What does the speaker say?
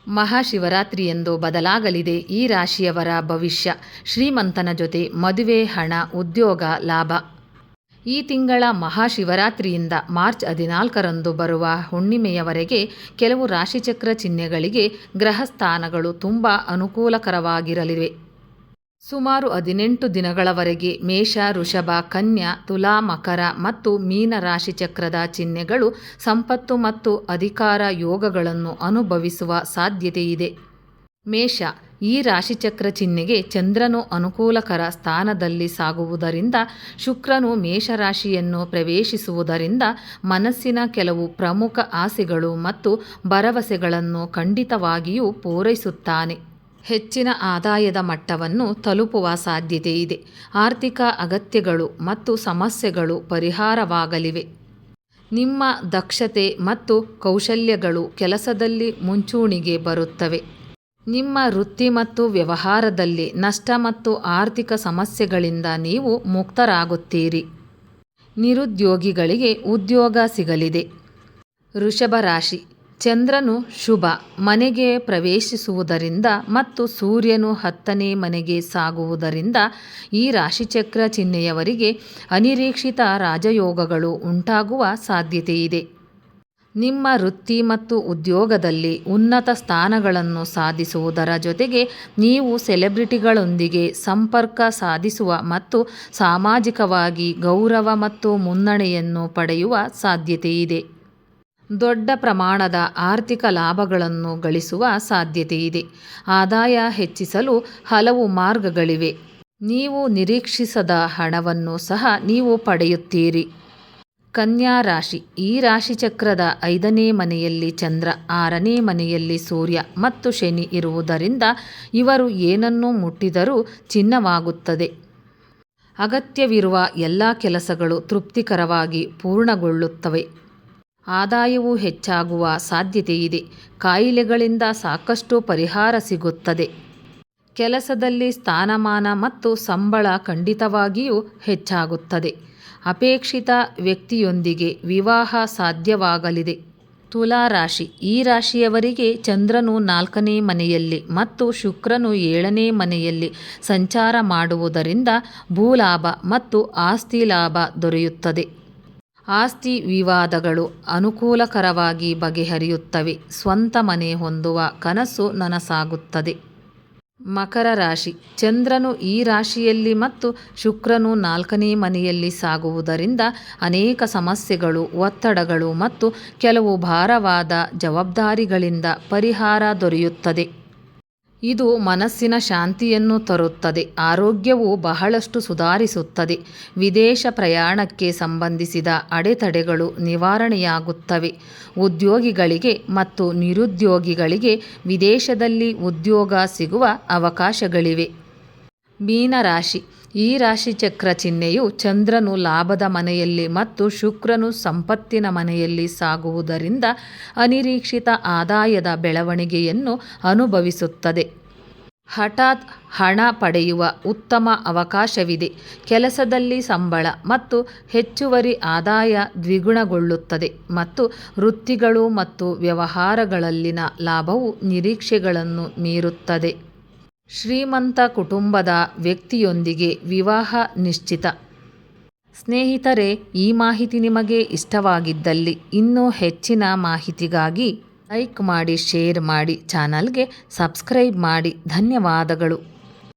ಮಹಾಶಿವರಾತ್ರಿಯಂದು ಬದಲಾಗಲಿದೆ ಈ ರಾಶಿಯವರ ಭವಿಷ್ಯ. ಶ್ರೀಮಂತನ ಜೊತೆ ಮದುವೆ, ಹಣ, ಉದ್ಯೋಗ, ಲಾಭ. ಈ ತಿಂಗಳ ಮಹಾಶಿವರಾತ್ರಿಯಿಂದ ಮಾರ್ಚ್ 14ರಂದು ಬರುವ ಹುಣ್ಣಿಮೆಯವರೆಗೆ ಕೆಲವು ರಾಶಿಚಕ್ರ ಚಿಹ್ನೆಗಳಿಗೆ ಗ್ರಹಸ್ಥಾನಗಳು ತುಂಬ ಅನುಕೂಲಕರವಾಗಿರಲಿವೆ. ಸುಮಾರು 18 ದಿನಗಳವರೆಗೆ ಮೇಷ, ವೃಷಭ, ಕನ್ಯಾ, ತುಲಾ, ಮಕರ ಮತ್ತು ಮೀನ ರಾಶಿಚಕ್ರದ ಚಿಹ್ನೆಗಳು ಸಂಪತ್ತು ಮತ್ತು ಅಧಿಕಾರ ಯೋಗಗಳನ್ನು ಅನುಭವಿಸುವ ಸಾಧ್ಯತೆಯಿದೆ. ಮೇಷ, ಈ ರಾಶಿಚಕ್ರ ಚಿಹ್ನೆಗೆ ಚಂದ್ರನು ಅನುಕೂಲಕರ ಸ್ಥಾನದಲ್ಲಿ ಸಾಗುವುದರಿಂದ, ಶುಕ್ರನು ಮೇಷರಾಶಿಯನ್ನು ಪ್ರವೇಶಿಸುವುದರಿಂದ ಮನಸ್ಸಿನ ಕೆಲವು ಪ್ರಮುಖ ಆಸೆಗಳು ಮತ್ತು ಭರವಸೆಗಳನ್ನು ಖಂಡಿತವಾಗಿಯೂ ಪೂರೈಸುತ್ತಾನೆ. ಹೆಚ್ಚಿನ ಆದಾಯದ ಮಟ್ಟವನ್ನು ತಲುಪುವ ಸಾಧ್ಯತೆಯಿದೆ. ಆರ್ಥಿಕ ಅಗತ್ಯಗಳು ಮತ್ತು ಸಮಸ್ಯೆಗಳು ಪರಿಹಾರವಾಗಲಿವೆ. ನಿಮ್ಮ ದಕ್ಷತೆ ಮತ್ತು ಕೌಶಲ್ಯಗಳು ಕೆಲಸದಲ್ಲಿ ಮುಂಚೂಣಿಗೆ ಬರುತ್ತವೆ. ನಿಮ್ಮ ವೃತ್ತಿ ಮತ್ತು ವ್ಯವಹಾರದಲ್ಲಿ ನಷ್ಟ ಮತ್ತು ಆರ್ಥಿಕ ಸಮಸ್ಯೆಗಳಿಂದ ನೀವು ಮುಕ್ತರಾಗುತ್ತೀರಿ. ನಿರುದ್ಯೋಗಿಗಳಿಗೆ ಉದ್ಯೋಗ ಸಿಗಲಿದೆ. ವೃಷಭ ರಾಶಿ, ಚಂದ್ರನು ಶುಭ ಮನೆಗೆ ಪ್ರವೇಶಿಸುವುದರಿಂದ ಮತ್ತು ಸೂರ್ಯನು 10ನೇ ಮನೆಗೆ ಸಾಗುವುದರಿಂದ ಈ ರಾಶಿಚಕ್ರ ಚಿಹ್ನೆಯವರಿಗೆ ಅನಿರೀಕ್ಷಿತ ರಾಜಯೋಗಗಳು ಉಂಟಾಗುವ ಸಾಧ್ಯತೆಯಿದೆ. ನಿಮ್ಮ ವೃತ್ತಿ ಮತ್ತು ಉದ್ಯೋಗದಲ್ಲಿ ಉನ್ನತ ಸ್ಥಾನಗಳನ್ನು ಸಾಧಿಸುವುದರ ಜೊತೆಗೆ ನೀವು ಸೆಲೆಬ್ರಿಟಿಗಳೊಂದಿಗೆ ಸಂಪರ್ಕ ಸಾಧಿಸುವ ಮತ್ತು ಸಾಮಾಜಿಕವಾಗಿ ಗೌರವ ಮತ್ತು ಮುನ್ನಡೆಯನ್ನು ಪಡೆಯುವ ಸಾಧ್ಯತೆಯಿದೆ. ದೊಡ್ಡ ಪ್ರಮಾಣದ ಆರ್ಥಿಕ ಲಾಭಗಳನ್ನು ಗಳಿಸುವ ಸಾಧ್ಯತೆಯಿದೆ. ಆದಾಯ ಹೆಚ್ಚಿಸಲು ಹಲವು ಮಾರ್ಗಗಳಿವೆ. ನೀವು ನಿರೀಕ್ಷಿಸದ ಹಣವನ್ನು ಸಹ ನೀವು ಪಡೆಯುತ್ತೀರಿ. ಕನ್ಯಾ ರಾಶಿ, ಈ ರಾಶಿಚಕ್ರದ 5ನೇ ಮನೆಯಲ್ಲಿ ಚಂದ್ರ, 6ನೇ ಮನೆಯಲ್ಲಿ ಸೂರ್ಯ ಮತ್ತು ಶನಿ ಇರುವುದರಿಂದ ಇವರು ಏನನ್ನು ಮುಟ್ಟಿದರೂ ಚಿನ್ನವಾಗುತ್ತದೆ. ಅಗತ್ಯವಿರುವ ಎಲ್ಲ ಕೆಲಸಗಳು ತೃಪ್ತಿಕರವಾಗಿ ಪೂರ್ಣಗೊಳ್ಳುತ್ತವೆ. ಆದಾಯವು ಹೆಚ್ಚಾಗುವ ಸಾಧ್ಯತೆಯಿದೆ. ಕಾಯಿಲೆಗಳಿಂದ ಸಾಕಷ್ಟು ಪರಿಹಾರ ಸಿಗುತ್ತದೆ. ಕೆಲಸದಲ್ಲಿ ಸ್ಥಾನಮಾನ ಮತ್ತು ಸಂಬಳ ಖಂಡಿತವಾಗಿಯೂ ಹೆಚ್ಚಾಗುತ್ತದೆ. ಅಪೇಕ್ಷಿತ ವ್ಯಕ್ತಿಯೊಂದಿಗೆ ವಿವಾಹ ಸಾಧ್ಯವಾಗಲಿದೆ. ತುಲಾ ರಾಶಿ, ಈ ರಾಶಿಯವರಿಗೆ ಚಂದ್ರನು 4ನೇ ಮನೆಯಲ್ಲಿ ಮತ್ತು ಶುಕ್ರನು 7ನೇ ಮನೆಯಲ್ಲಿ ಸಂಚಾರ ಮಾಡುವುದರಿಂದ ಭೂಲಾಭ ಮತ್ತು ಆಸ್ತಿ ಲಾಭ ದೊರೆಯುತ್ತದೆ. ಆಸ್ತಿ ವಿವಾದಗಳು ಅನುಕೂಲಕರವಾಗಿ ಬಗೆಹರಿಯುತ್ತವೆ. ಸ್ವಂತ ಮನೆ ಹೊಂದುವ ಕನಸು ನನಸಾಗುತ್ತದೆ. ಮಕರ ರಾಶಿ, ಚಂದ್ರನು ಈ ರಾಶಿಯಲ್ಲಿ ಮತ್ತು ಶುಕ್ರನು 4ನೇ ಮನೆಯಲ್ಲಿ ಸಾಗುವುದರಿಂದ ಅನೇಕ ಸಮಸ್ಯೆಗಳು, ಒತ್ತಡಗಳು ಮತ್ತು ಕೆಲವು ಭಾರವಾದ ಜವಾಬ್ದಾರಿಗಳಿಂದ ಪರಿಹಾರ ದೊರೆಯುತ್ತದೆ. ಇದು ಮನಸ್ಸಿನ ಶಾಂತಿಯನ್ನು ತರುತ್ತದೆ. ಆರೋಗ್ಯವು ಬಹಳಷ್ಟು ಸುಧಾರಿಸುತ್ತದೆ. ವಿದೇಶ ಪ್ರಯಾಣಕ್ಕೆ ಸಂಬಂಧಿಸಿದ ಅಡೆತಡೆಗಳು ನಿವಾರಣೆಯಾಗುತ್ತವೆ. ಉದ್ಯೋಗಿಗಳಿಗೆ ಮತ್ತು ನಿರುದ್ಯೋಗಿಗಳಿಗೆ ವಿದೇಶದಲ್ಲಿ ಉದ್ಯೋಗ ಸಿಗುವ ಅವಕಾಶಗಳಿವೆ. ಮೀನ ರಾಶಿ, ಈ ರಾಶಿಚಕ್ರ ಚಿಹ್ನೆಯು ಚಂದ್ರನು ಲಾಭದ ಮನೆಯಲ್ಲಿ ಮತ್ತು ಶುಕ್ರನು ಸಂಪತ್ತಿನ ಮನೆಯಲ್ಲಿ ಸಾಗುವುದರಿಂದ ಅನಿರೀಕ್ಷಿತ ಆದಾಯದ ಬೆಳವಣಿಗೆಯನ್ನು ಅನುಭವಿಸುತ್ತದೆ. ಹಠಾತ್ ಹಣ ಪಡೆಯುವ ಉತ್ತಮ ಅವಕಾಶವಿದೆ. ಕೆಲಸದಲ್ಲಿ ಸಂಬಳ ಮತ್ತು ಹೆಚ್ಚುವರಿ ಆದಾಯ ದ್ವಿಗುಣಗೊಳ್ಳುತ್ತದೆ ಮತ್ತು ವೃತ್ತಿಗಳು ಮತ್ತು ವ್ಯವಹಾರಗಳಲ್ಲಿನ ಲಾಭವು ನಿರೀಕ್ಷೆಗಳನ್ನು ಮೀರುತ್ತದೆ. ಶ್ರೀಮಂತ ಕುಟುಂಬದ ವ್ಯಕ್ತಿಯೊಂದಿಗೆ ವಿವಾಹ ನಿಶ್ಚಿತ. ಸ್ನೇಹಿತರೆ, ಈ ಮಾಹಿತಿ ನಿಮಗೆ ಇಷ್ಟವಾಗಿದ್ದಲ್ಲಿ ಇನ್ನೂ ಹೆಚ್ಚಿನ ಮಾಹಿತಿಗಾಗಿ ಲೈಕ್ ಮಾಡಿ, ಶೇರ್ ಮಾಡಿ, ಚಾನಲ್ಗೆ ಸಬ್ಸ್ಕ್ರೈಬ್ ಮಾಡಿ. ಧನ್ಯವಾದಗಳು.